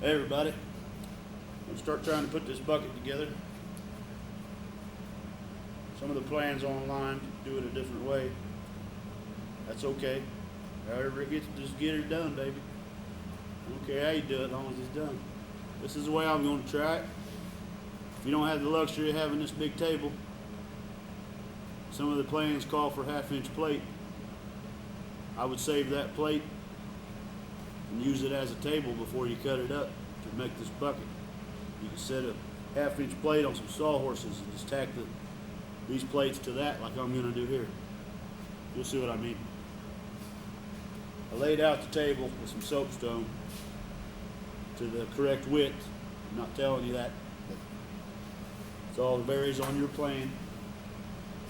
Hey everybody, I'm going to start trying to put this bucket together. Some of the plans online do it a different way. That's okay. However it gets, just get it done, baby. I don't care how you do it as long as it's done. This is the way I'm going to try it. If you don't have the luxury of having this big table, some of the plans call for half-inch plate. I would save that plate and use it as a table before you cut it up to make this bucket. You can set a half-inch plate on some sawhorses and just tack these plates to that like I'm going to do here. You'll see what I mean. I laid out the table with some soapstone to the correct width. I'm not telling you that. It's all varies on your plan.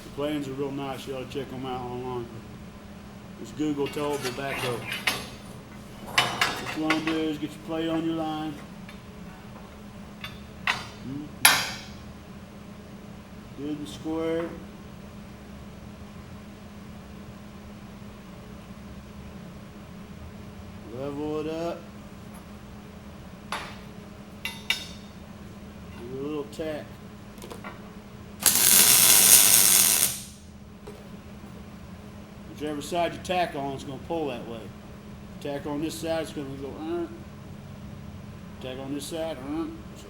The plans are real nice. You ought to check them out online. This Google told the backhoe. What you want to do is get your plate on your line. Good and square. Level it up. Do a little tack. Whichever side you tack on, it's going to pull that way. Tack on this side, it's going to go. Tack on this side. So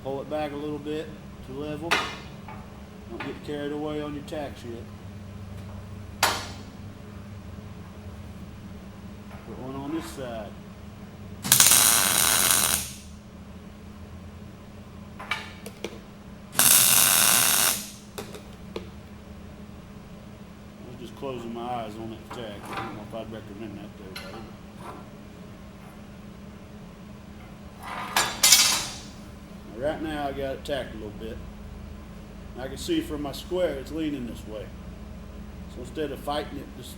pull it back a little bit to level. Don't get carried away on your tacks yet. Put one on this side. I was just closing my eyes on that tack. I don't know if I'd recommend that to everybody. Right now I got it tacked a little bit. I can see from my square it's leaning this way. So instead of fighting it, just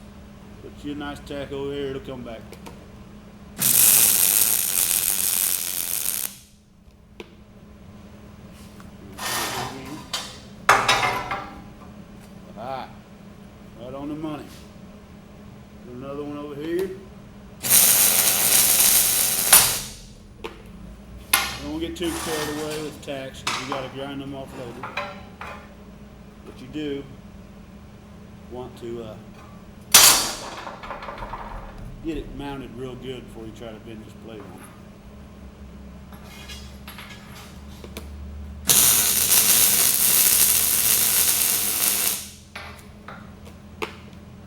put you a nice tack over here, it'll come back. Ah, right on the money. Put another one over here. Don't get too carried away with tacks because you got to grind them off later. But you do want to get it mounted real good before you try to bend this plate on.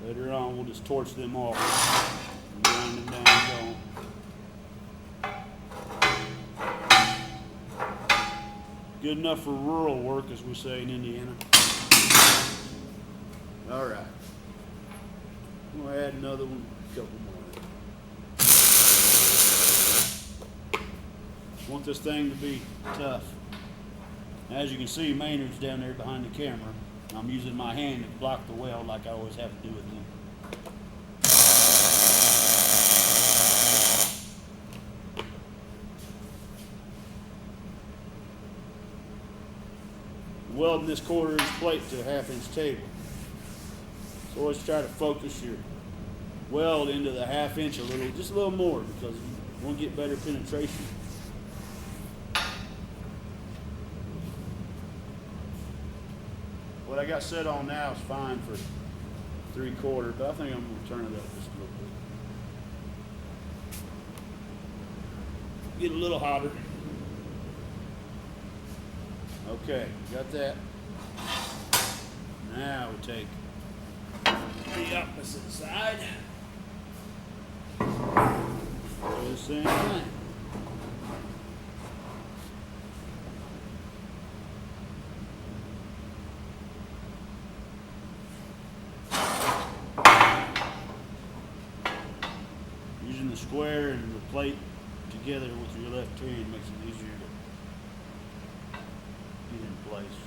Later on, we'll just torch them off and grind them down and go. Good enough for rural work, as we say in Indiana. All right. I'm going to add another one, a couple more. Want this thing to be tough. As you can see, Maynard's down there behind the camera. I'm using my hand to block the weld like I always have to do with him. Welding this 1/4 inch plate to a 1/2 inch table. So always try to focus your weld into the 1/2 inch just a little more because you want to get better penetration. What I got set on now is fine for 3/4, but I think I'm going to turn it up just a little bit. Get a little hotter. Okay, got that. Now we take the opposite side. Do the same thing. Using the square and the plate together with your left hand makes it easier to get in place.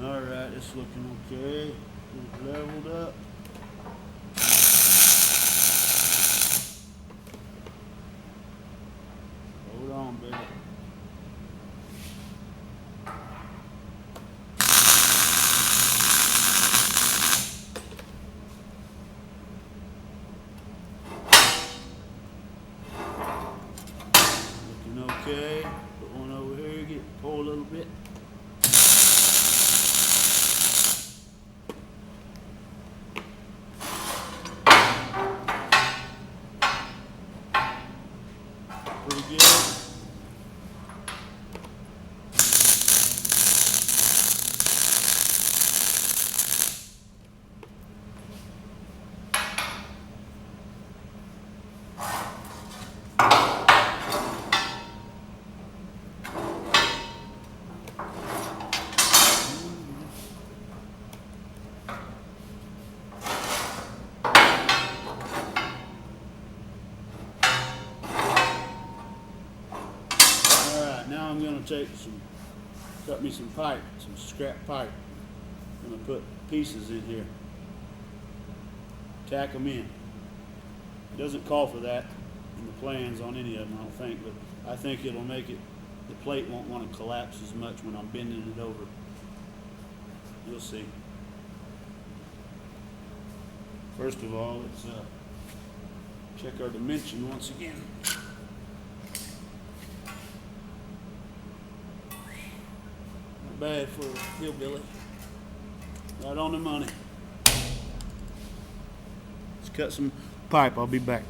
Alright, it's looking okay. It's leveled up. Hold on, baby. Looking okay. Put one over here, pull a little bit. Pretty good. Now I'm going to cut me some pipe, some scrap pipe. I'm going to put pieces in here. Tack them in. It doesn't call for that in the plans on any of them, I don't think, but I think it'll make it, the plate won't want to collapse as much when I'm bending it over. You'll see. First of all, let's check our dimension once again. Bad for a hillbilly. Right on the money. Let's cut some pipe. I'll be back.